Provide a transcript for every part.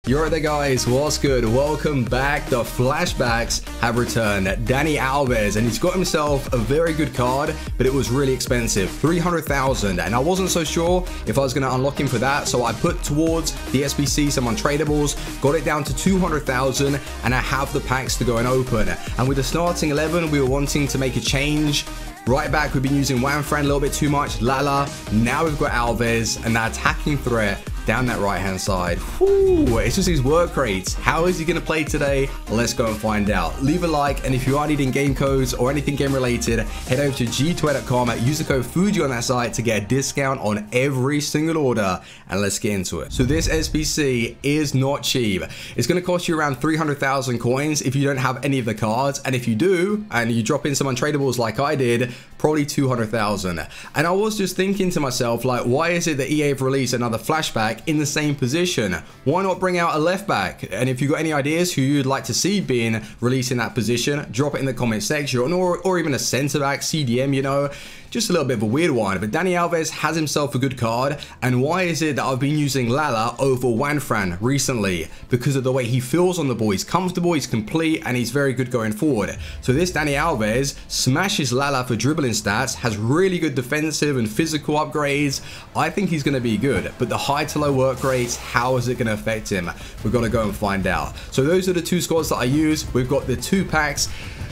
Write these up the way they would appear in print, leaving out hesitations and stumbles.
You're right there, guys. What's good? Welcome back. The flashbacks have returned. Dani Alves, and he's got himself a very good card, but it was really expensive, 300,000, and I wasn't so sure if I was going to unlock him for that, so I put towards the SBC some untradables, got it down to 200,000, and I have the packs to go and open. And with the starting 11, we were wanting to make a change. Right back, we've been using Wanfran a little bit too much, Lala. Now we've got Alves, and that attacking threat down that right hand side. Whew, it's just his work rates. How is he going to play today? Let's go and find out. Leave a like, and if you are needing game codes or anything game related, head over to g2a.com, use the code FUJI on that site to get a discount on every single order, and let's get into it. So this SBC is not cheap. It's going to cost you around 300,000 coins if you don't have any of the cards, and if you do and you drop in some untradables like I did, probably 200,000. And I was just thinking to myself, like, why is it that EA have released another flashback in the same position? Why not bring out a left back? And if you've got any ideas who you'd like to see being released in that position, drop it in the comment section, or even a centre back, CDM, you know, just a little bit of a weird one. But Dani Alves has himself a good card. And why is it that I've been using Lala over Wanfran recently? Because of the way he feels on the ball. He's comfortable, he's complete, and he's very good going forward. So this Dani Alves smashes Lala for dribbling stats, has really good defensive and physical upgrades. I think he's going to be good. But the high to low work rates, how is it going to affect him? We've got to go and find out. So those are the two squads that I use. We've got the two packs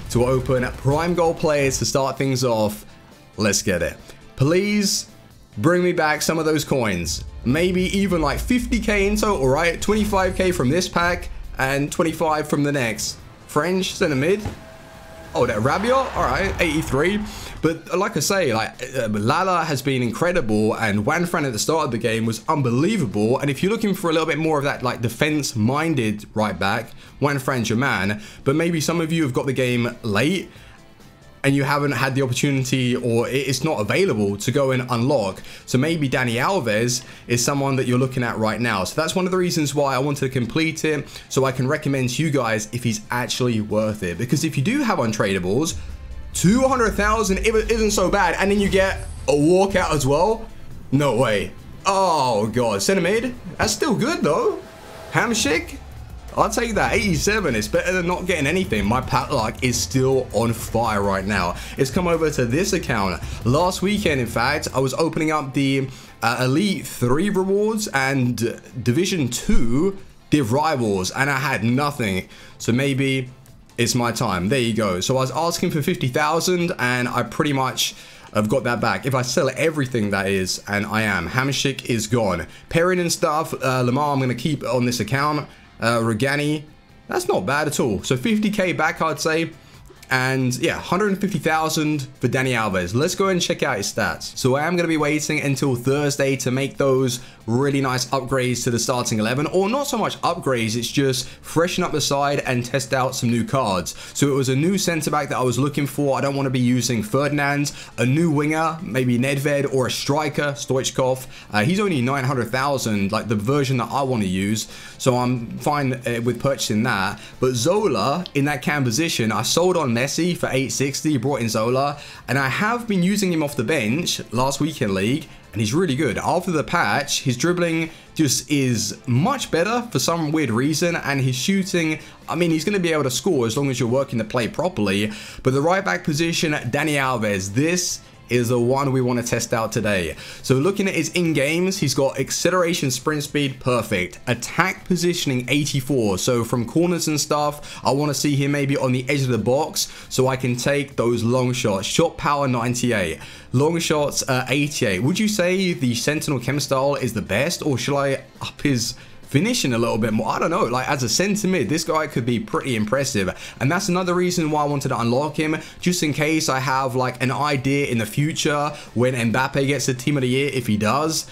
to open. Prime goal players to start things off. Let's get it. Please bring me back some of those coins. Maybe even like 50k in total, right? 25k from this pack and 25 from the next. French center mid. Oh, that Rabiot. All right, 83. But like I say, like Lala has been incredible, and Wanfran at the start of the game was unbelievable. And if you're looking for a little bit more of that like defense-minded right back, Wanfran's your man. But maybe some of you have got the game late and you haven't had the opportunity, or it's not available to go and unlock. So maybe Dani Alves is someone that you're looking at right now. So that's one of the reasons why I wanted to complete it, so I can recommend to you guys if he's actually worth it. Because if you do have untradables, 200,000 isn't so bad, and then you get a walkout as well. No way. Oh god, center mid. That's still good though. Hamshik, I'll take that. 87. It's better than not getting anything. My padlock is still on fire right now. It's come over to this account. Last weekend, in fact, I was opening up the Elite 3 rewards and Division 2 Div Rivals, and I had nothing. So maybe it's my time. There you go. So I was asking for 50,000, and I pretty much I've got that back. If I sell everything, that is, and I am. Hamshik is gone. Pairing and stuff, Lamar, I'm going to keep on this account. Regani, that's not bad at all. So 50k back, I'd say. And yeah, 150,000 for Dani Alves. Let's go and check out his stats. So I am going to be waiting until Thursday to make those really nice upgrades to the starting 11, or not so much upgrades, it's just freshen up the side and test out some new cards. So it was a new centre back that I was looking for. I don't want to be using Ferdinand, a new winger, maybe Nedved, or a striker, Stoichkov. He's only 900,000, like the version that I want to use, so I'm fine with purchasing that. But Zola in that cam position, I sold on Messi for 860, brought in Zola, and I have been using him off the bench last weekend league, and he's really good. After the patch, his dribbling just is much better for some weird reason, and his shooting, I mean, he's going to be able to score as long as you're working the play properly. But the right back position, Dani Alves, this is the one we want to test out today. So looking at his in-games, he's got acceleration, sprint speed, perfect. Attack positioning, 84. So from corners and stuff, I want to see him maybe on the edge of the box so I can take those long shots. Shot power, 98. Long shots, 88. Would you say the Sentinel Chem style is the best, or should I up his finishing a little bit more? I don't know. Like, as a centre mid, this guy could be pretty impressive, and that's another reason why I wanted to unlock him, just in case I have like an idea in the future when Mbappe gets the team of the year, if he does.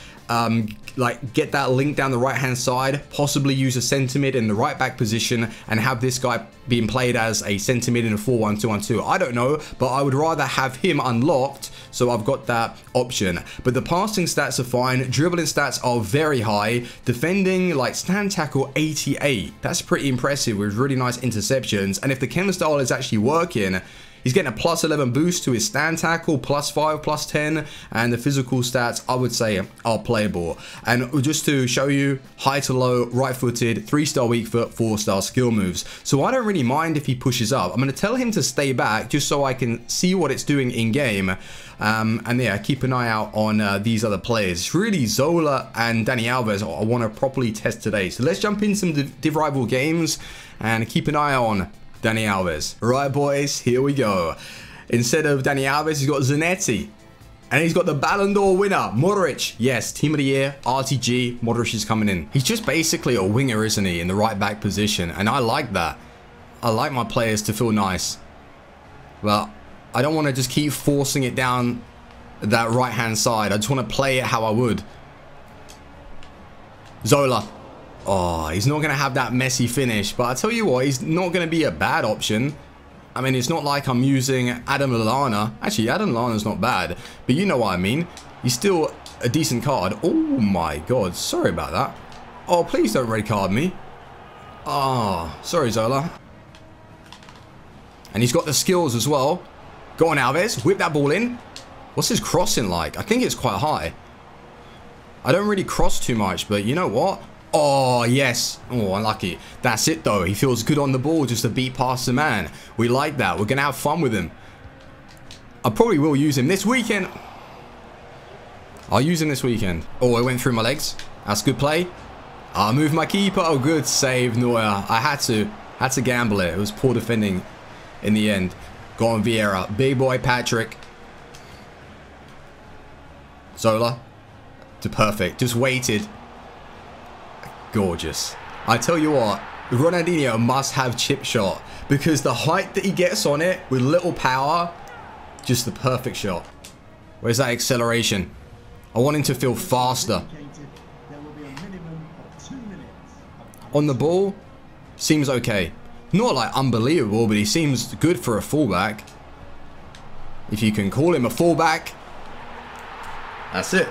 Like, get that link down the right hand side, possibly use a centre mid in the right back position and have this guy being played as a centre mid in a 4-1-2-1-2. I don't know, but I would rather have him unlocked, so I've got that option. But the passing stats are fine, dribbling stats are very high, defending, like stand tackle, 88. That's pretty impressive with really nice interceptions, and if the chem style is actually working, He's getting a +11 boost to his stand tackle, +5, +10, and the physical stats, I would say, are playable. And just to show you, high to low, right-footed, 3-star weak foot, 4-star skill moves. So I don't really mind if he pushes up. I'm going to tell him to stay back just so I can see what it's doing in game. And yeah, keep an eye out on these other players. It's really Zola and Dani Alves I want to properly test today. So let's jump in some Div Rival games and keep an eye on Dani Alves. Right, boys, here we go. Instead of Dani Alves, he's got Zanetti. And he's got the Ballon d'Or winner, Modric. Yes, Team of the Year, RTG, Modric is coming in. He's just basically a winger, isn't he, in the right back position. And I like that. I like my players to feel nice. Well, I don't want to just keep forcing it down that right-hand side. I just want to play it how I would. Zola. Oh, he's not going to have that messy finish. But I tell you what, he's not going to be a bad option. I mean, it's not like I'm using Adam Lallana. Actually, Adam Lallana's not bad. But you know what I mean. He's still a decent card. Oh my god, sorry about that. Oh, please don't red card me. Oh, sorry, Zola. And he's got the skills as well. Go on, Alves. Whip that ball in. What's his crossing like? I think it's quite high. I don't really cross too much, but you know what? Oh, yes. Oh, unlucky. That's it, though. He feels good on the ball just to beat past the man. We like that. We're going to have fun with him. I probably will use him this weekend. I'll use him this weekend. Oh, I went through my legs. That's good play. I'll move my keeper. Oh, good save, Neuer. I had to gamble it. It was poor defending in the end. Go on, Vieira. Big boy, Patrick. Zola. To perfect. Just waited. Gorgeous. I tell you what, Ronaldinho must have chip shot because the height that he gets on it with little power, just the perfect shot. Where's that acceleration? I want him to feel faster. On the ball, seems okay. Not like unbelievable, but he seems good for a fullback. If you can call him a fullback. That's it.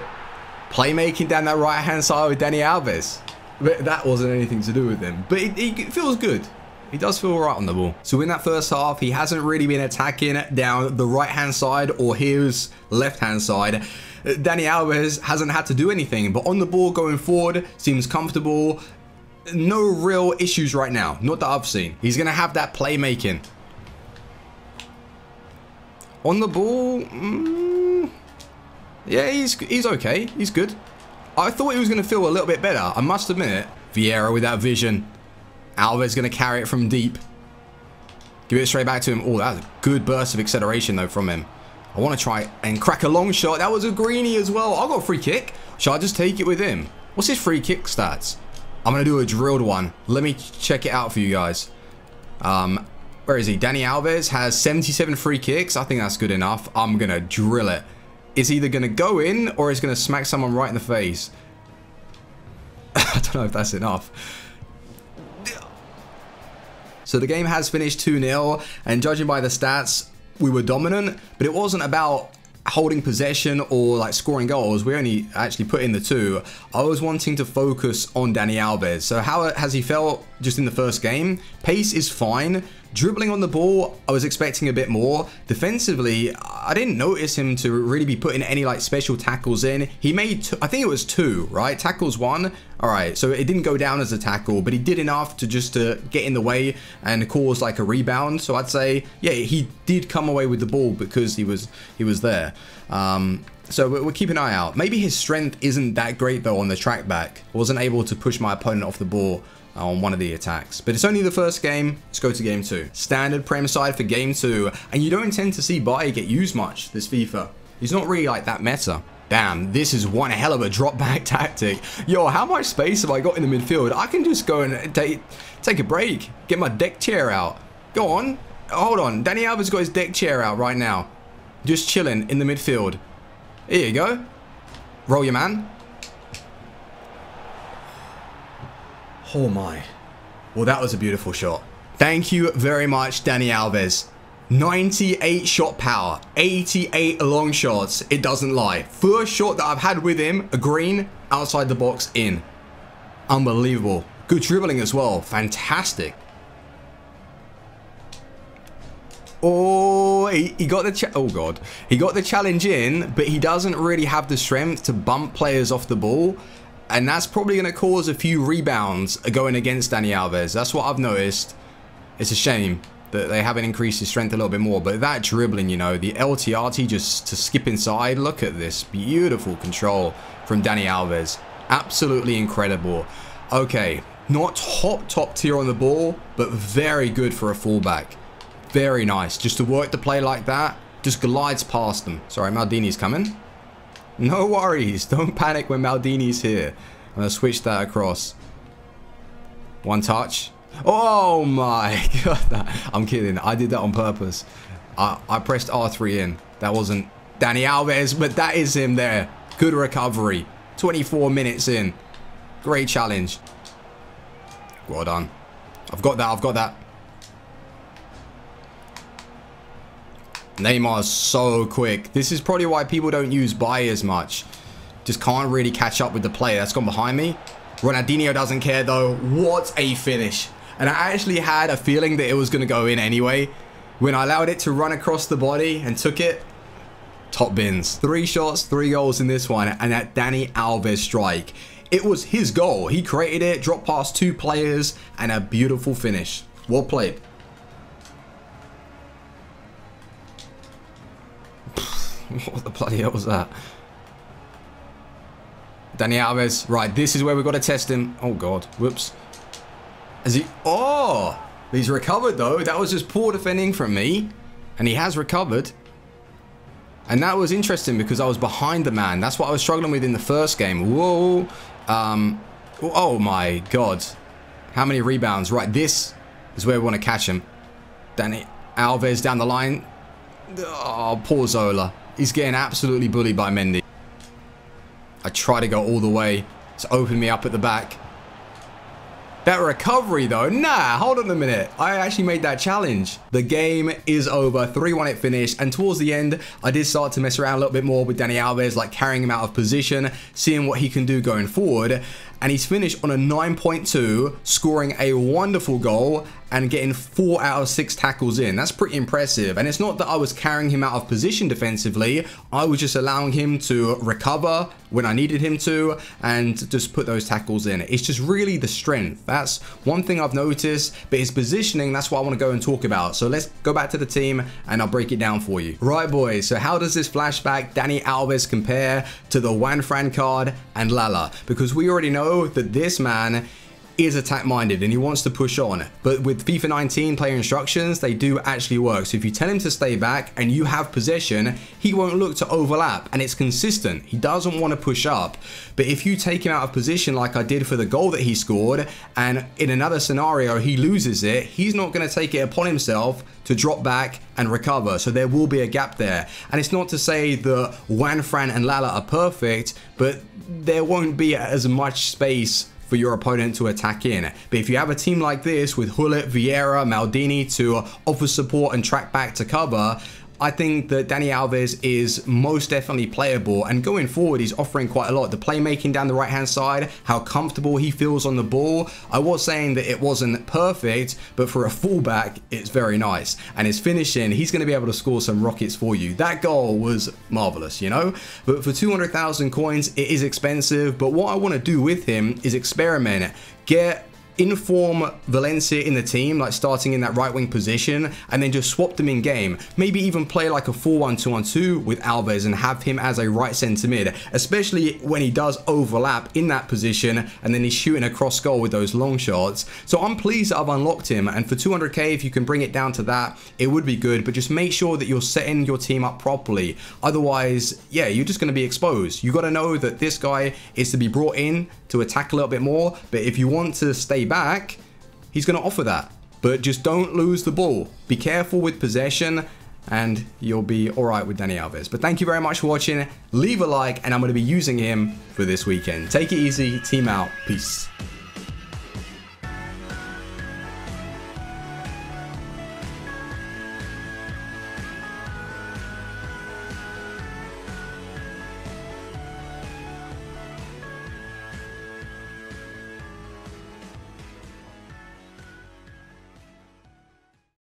Playmaking down that right hand side with Dani Alves. But that wasn't anything to do with him. But he feels good. He does feel right on the ball. So in that first half, he hasn't really been attacking down the right hand side or his left hand side. Dani Alves hasn't had to do anything. But on the ball going forward, seems comfortable. No real issues right now. Not that I've seen. He's going to have that playmaking. On the ball, yeah, he's okay. He's good. I thought he was going to feel a little bit better. I must admit. Vieira with that vision. Alves going to carry it from deep. Give it straight back to him. Oh, that was a good burst of acceleration, though, from him. I want to try and crack a long shot. That was a greenie as well. I got a free kick. Shall I just take it with him? What's his free kick stats? I'm going to do a drilled one. Let me check it out for you guys. Where is he? Dani Alves has 77 free kicks. I think that's good enough. I'm going to drill it. It's either going to go in or it's going to smack someone right in the face. I don't know if that's enough. So the game has finished 2-0, and judging by the stats, we were dominant, but it wasn't about holding possession or like scoring goals. We only actually put in the 2. I was wanting to focus on Dani Alves. So how has he felt just in the first game? Pace is fine. Dribbling on the ball, I was expecting a bit more. Defensively, I didn't notice him to really be putting any like special tackles in. He made, I think it was 2, right? Tackles 1. All right, so it didn't go down as a tackle, but he did enough to just get in the way and cause like a rebound. So I'd say, yeah, he did come away with the ball because he was there. So we'll keep an eye out. Maybe his strength isn't that great though on the track back. Wasn't able to push my opponent off the ball on one of the attacks. But it's only the first game. Let's go to game 2. Standard Prem side for game 2. And you don't tend to see Baye get used much this FIFA. He's not really like that meta. Damn, this is one hell of a drop back tactic. Yo, how much space have I got in the midfield? I can just go and take a break. Get my deck chair out. Go on. Hold on. Dani Alves got his deck chair out right now. Just chilling in the midfield. Here you go. Roll your man. Oh my. Well, that was a beautiful shot. Thank you very much, Dani Alves. 98 shot power, 88 long shots. It doesn't lie. First shot that I've had with him, a green, outside the box, in. Unbelievable. Good dribbling as well. Fantastic. Oh, he got the he got the challenge in, but he doesn't really have the strength to bump players off the ball, and that's probably going to cause a few rebounds going against Dani Alves. That's what I've noticed. It's a shame that they haven't increased his strength a little bit more, but that dribbling, you know, the LTRT just to skip inside. Look at this beautiful control from Dani Alves. Absolutely incredible. Okay, not top tier on the ball, but very good for a fullback. Very nice. Just to work the play like that, just glides past them. Sorry, Maldini's coming. No worries. Don't panic when Maldini's here. I'm going to switch that across. One touch. Oh my god. I'm kidding. I did that on purpose. I pressed R3 in. That wasn't Dani Alves, but that is him there. Good recovery. 24 minutes in. Great challenge. Well done. I've got that. I've got that. Neymar's so quick. This is probably why people don't use Baye as much. Just can't really catch up with the play. That's gone behind me. Ronaldinho doesn't care though. What a finish. And I actually had a feeling that it was going to go in anyway. When I allowed it to run across the body and took it. Top bins. 3 shots, 3 goals in this one. And that Dani Alves strike. It was his goal. He created it, dropped past 2 players, and a beautiful finish. Well played. What the bloody hell was that? Dani Alves. Right, this is where we've got to test him. Oh, God. Whoops. Has he... Oh! He's recovered, though. That was just poor defending from me. And he has recovered. And that was interesting because I was behind the man. That's what I was struggling with in the first game. Whoa. Oh, my God. How many rebounds? Right, this is where we want to catch him. Dani Alves down the line. Oh, poor Zola. He's getting absolutely bullied by Mendy. I try to go all the way to open me up at the back. That recovery though, nah, hold on a minute. I actually made that challenge. The game is over, 3-1 it finished, and towards the end, I did start to mess around a little bit more with Dani Alves, like carrying him out of position, seeing what he can do going forward, and he's finished on a 9.2, scoring a wonderful goal, and getting 4 out of 6 tackles in. That's pretty impressive, and it's not that I was carrying him out of position defensively, I was just allowing him to recover when I needed him to, and just put those tackles in. It's just really the strength. That's one thing I've noticed, but his positioning, that's what I want to go and talk about. So let's go back to the team and I'll break it down for you. Right, boys, so how does this flashback Dani Alves compare to the Juanfran card and Lala? Because we already know that this man is attack minded and he wants to push on, but with FIFA 19 player instructions, they do actually work. So if you tell him to stay back and you have possession, he won't look to overlap, and it's consistent. He doesn't want to push up. But if you take him out of position like I did for the goal that he scored, and in another scenario he loses it, he's not going to take it upon himself to drop back and recover. So there will be a gap there. And it's not to say that Juanfran and Lala are perfect, but there won't be as much space for your opponent to attack in. But if you have a team like this with Hullet, Vieira, Maldini to offer support and track back to cover, I think that Dani Alves is most definitely playable, and going forward he's offering quite a lot. The playmaking down the right hand side, how comfortable he feels on the ball. I was saying that it wasn't perfect, but for a fullback it's very nice. And his finishing, he's going to be able to score some rockets for you. That goal was marvelous, you know. But for 200,000 coins it is expensive, but what I want to do with him is experiment, get inform Valencia in the team, like starting in that right wing position, and then just swap them in game. Maybe even play like a 4-1-2-1-2 with Alves and have him as a right centre mid, especially when he does overlap in that position and then he's shooting a cross goal with those long shots. So I'm pleased that I've unlocked him, and for 200k, if you can bring it down to that, it would be good, but just make sure that you're setting your team up properly. Otherwise, yeah, you're just going to be exposed. You got to know that this guy is to be brought in to attack a little bit more, but if you want to stay back, he's going to offer that. But just don't lose the ball. Be careful with possession and you'll be alright with Dani Alves. But thank you very much for watching. Leave a like and I'm going to be using him for this weekend. Take it easy. Team out. Peace.